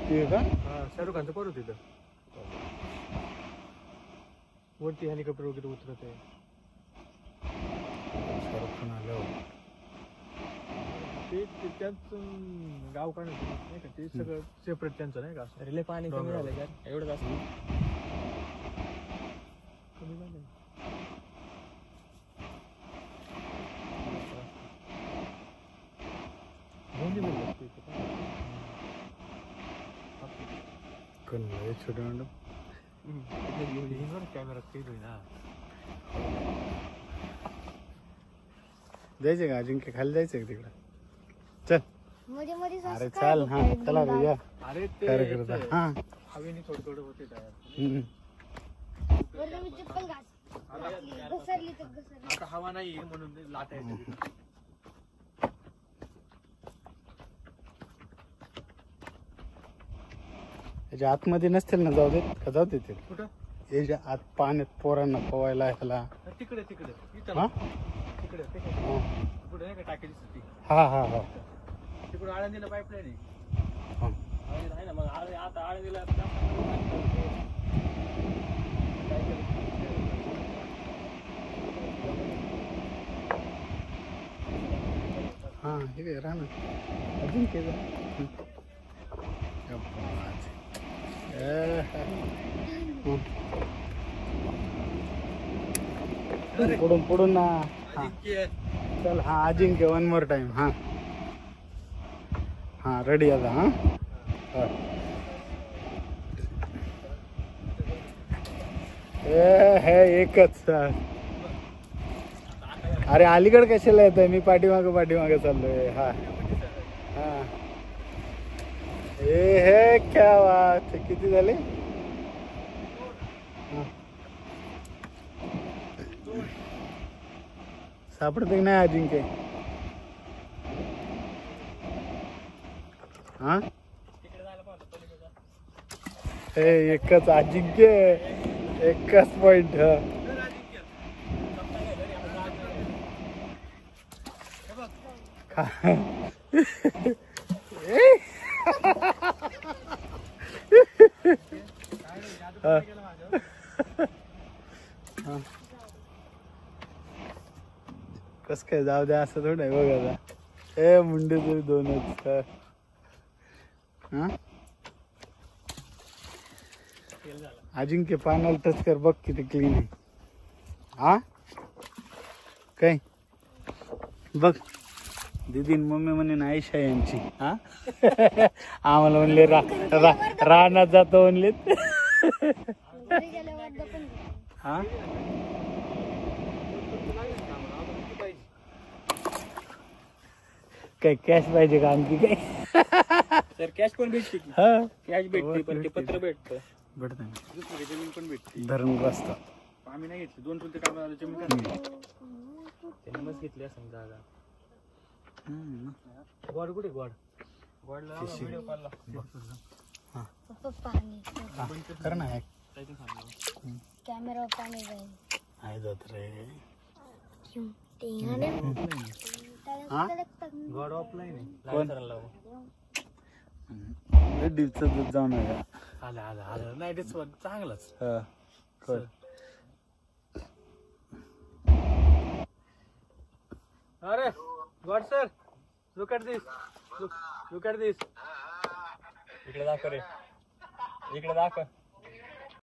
ते का शाहरुख खानचं पोर होतं तिथं वरती हेलिकॉप्टर वगैरे उतरत आहे. शाहरुख खान आलं ते त्यांचं गाव का नाही का ते सगळं सेपरेट त्यांचं नाही का असं रिले पाणी कमी झालं का एवढं जास्त कमी झालं. छोटे मॅडम कॅमेरा कैद होईना. जायचंय का अजिंक्य खाली जायचंय का तिकडं चल. मध्ये मध्ये अरे चाल हा चला रे या अरे ते कार्यकर्ता हा हवेने थोडं थोडं होते तयार. वरती मी चप्पल घास घसरली तर घसरली. आता हवा नाही म्हणून लाटायचं. याच्या आतमध्ये नसतील ना जाऊ देत का जाऊ देतील कुठं याच्या आत पाण्यात पोरांना पवायला ह्याला तिकडे तिकडे हा तिकडे तिकडे नाही का टाकी दिसते हा हा हा तिकडे आळंदीला पाईपलाईन आहे. हा. आहे ना मग आता आळंदीला हा हे काय राहा ना अजिंक्य पुढून पुढून ना हा चल हा अजिंक्य वन मोर टाइम हा हा रेडी आता हा हे एकच अरे अलीकडे कशाला येत आहे मी पाठीमागे चाललोय हा हा हे क्या बात किती झाले सापडते नाही अजिंक्य हा हे एकच अजिंक्य एकच पॉइंट कस काय जाऊ द्या असं थोडं आहे बघा आता ए मुंडे तरी दोनच हा अजिंक्य पाण्याला टच कर बघ किती क्लीन आहे हा काय बघ दीदी मम्मी म्हणे ना आयशा यांची हा आम्हाला म्हणले रानात जातो म्हणले हा काय कॅश पाहिजे का आणखी काय सर कॅश पण भेटते की हा कॅश भेटते पण ते पत्र भेटतं भेटत दुसरी जमीन पण भेटते. धरणग्रस्त आम्ही नाही घेतली 2 चुलते कामाला जमीन काढली. त्यांनी मस्त घेतली असं जागा गोड कुठे गोडला व्हिडिओ काढला पाणी कर ना कॅमेरा पाणी जाईल आहे जात रे गॉड ऑफलाईन आहे. डीपचं दूध जाऊन आहे आलं नाही तेच चांगलंच. अरे God sir look at this look at this इकडे दाखव रे इकडे दाखव